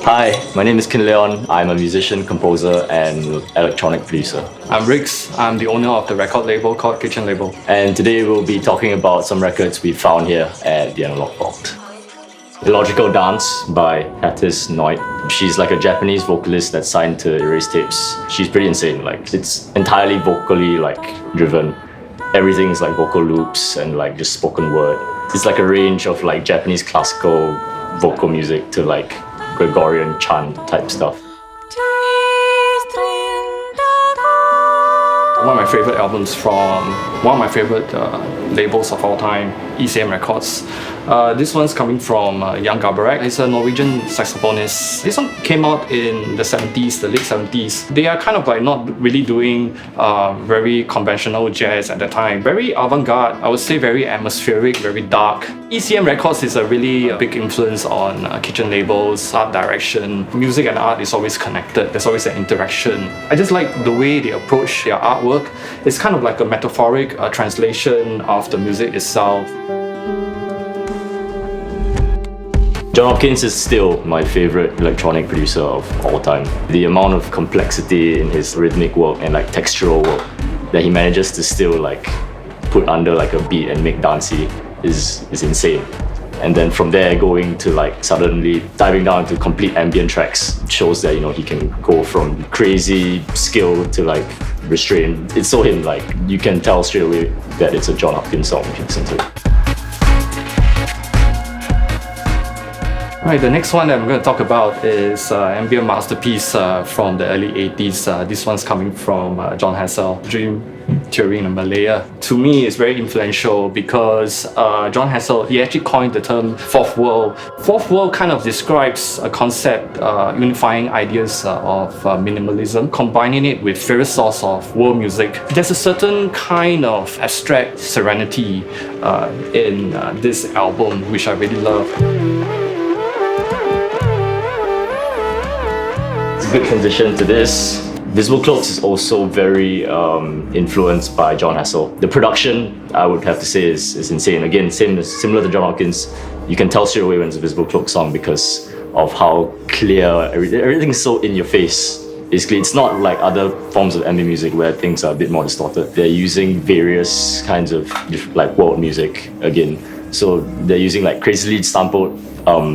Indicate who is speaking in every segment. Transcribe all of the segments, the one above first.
Speaker 1: Hi, my name is Kin Leonn. I'm a musician, composer, and electronic producer.
Speaker 2: I'm Riggs. I'm the owner of the record label called Kitchen Label.
Speaker 1: And today we'll be talking about some records we found here at the Analog Vault. Illogical Dance by Hassell. She's like a Japanese vocalist that's signed to Erase Tapes. She's pretty insane. Like, it's entirely vocally driven. Everything is like vocal loops and like just spoken word. It's like a range of like Japanese classical vocal music to like Gregorian chant type stuff.
Speaker 2: One of my favorite albums from one of my favorite labels of all time, ECM Records. This one's coming from Jan Garbarek. He's a Norwegian saxophonist. This one came out in the 70s, the late 70s. They are kind of like not really doing very conventional jazz at the time. Very avant-garde, I would say very atmospheric, very dark. ECM Records is a really big influence on kitchen labels, art direction. Music and art is always connected. There's always an interaction. I just like the way they approach their artwork. It's kind of like a metaphoric translation of the music itself.
Speaker 1: Jon Hopkins is still my favorite electronic producer of all time. The amount of complexity in his rhythmic work and like textural work that he manages to still like put under like a beat and make dancey is insane. And then from there going to like suddenly diving down to complete ambient tracks shows that, you know, he can go from crazy skill to like restraint. It's so him, like you can tell straight away that it's a Jon Hopkins song if you listen to it.
Speaker 2: Right, the next one that I'm going to talk about is ambient masterpiece from the early 80s. This one's coming from Jon Hassell, Dream Theory in Malaya. To me, it's very influential because Jon Hassell, he actually coined the term fourth world. Fourth world kind of describes a concept unifying ideas of minimalism, combining it with various sorts of world music. There's a certain kind of abstract serenity in this album, which I really love.
Speaker 1: Good transition to this. Visible Cloaks is also very influenced by Jon Hassell. The production, I would have to say, is insane. Again, similar to Jon Hopkins. You can tell straight away when it's a Visible Cloaks song because of how clear everything's so in your face. Basically, it's not like other forms of ambient music where things are a bit more distorted. They're using various kinds of like world music again. So they're using like crazily sampled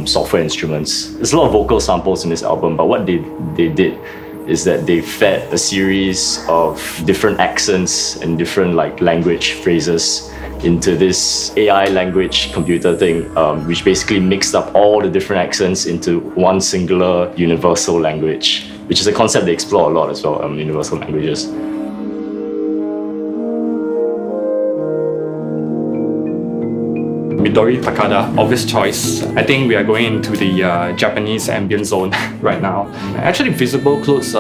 Speaker 1: software instruments. There's a lot of vocal samples in this album, but what they did is that they fed a series of different accents and different like language phrases into this AI language computer thing, which basically mixed up all the different accents into one singular universal language, which is a concept they explore a lot as well, universal languages.
Speaker 2: Midori Takada, obvious choice. I think we are going into the Japanese ambient zone right now. Actually, Visible Cloaks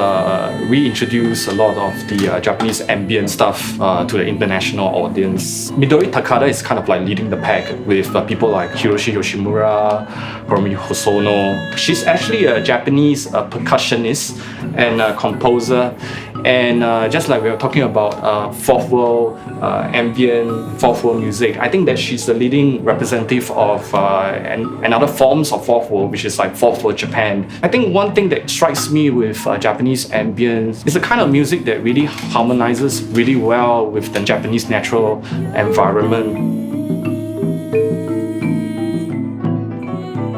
Speaker 2: reintroduce a lot of the Japanese ambient stuff to the international audience. Midori Takada is kind of like leading the pack with people like Hiroshi Yoshimura, Hiromi Hosono. She's actually a Japanese percussionist and composer. And just like we were talking about fourth world ambient, fourth world music, I think that she's the leading representative of another forms of fourth world, which is like fourth world Japan. I think one thing that strikes me with Japanese ambient is the kind of music that really harmonizes really well with the Japanese natural environment.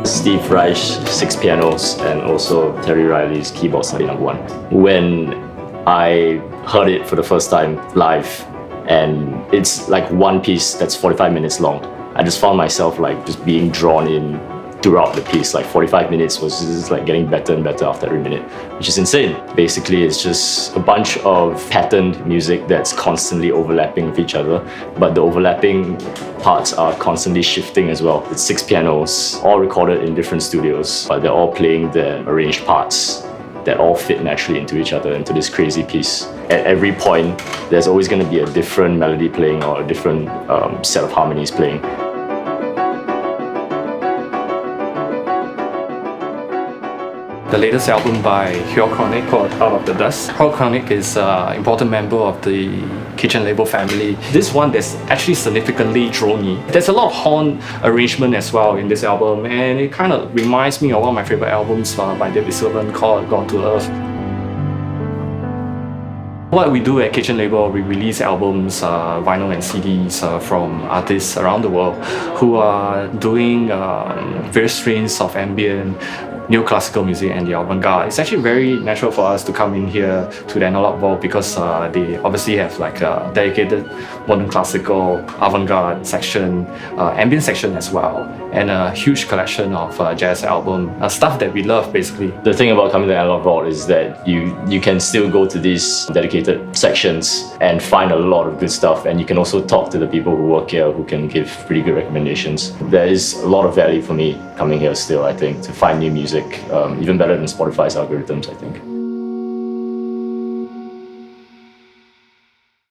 Speaker 1: Steve Reich's 6 pianos and also Terry Riley's keyboard study number 1. When I heard it for the first time live, and it's like one piece that's 45 minutes long. I just found myself like just being drawn in throughout the piece. Like 45 minutes was just like getting better and better after every minute, which is insane. Basically, it's just a bunch of patterned music that's constantly overlapping with each other, but the overlapping parts are constantly shifting as well. It's 6 pianos, all recorded in different studios, but they're all playing the arranged parts that all fit naturally into each other, into this crazy piece. At every point, there's always going to be a different melody playing or a different set of harmonies playing.
Speaker 2: The latest album by Chronic called Out of the Dust. Chronic is an important member of the Kitchen Label family. This one that's actually significantly droney. There's a lot of horn arrangement as well in this album, and it kind of reminds me of one of my favorite albums by David Sylvan called Gone to Earth. What we do at Kitchen Label, we release albums, vinyl and CDs from artists around the world who are doing various strains of ambient, neoclassical music and the avant-garde. It's actually very natural for us to come in here to the Analog Vault because they obviously have like a dedicated modern classical, avant-garde section, ambient section as well, and a huge collection of jazz album, stuff that we love basically.
Speaker 1: The thing about coming to the Analog Vault is that you can still go to these dedicated sections and find a lot of good stuff, and you can also talk to the people who work here who can give pretty good recommendations. There is a lot of value for me coming here still, I think, to find new music, even better than Spotify's algorithms, I think.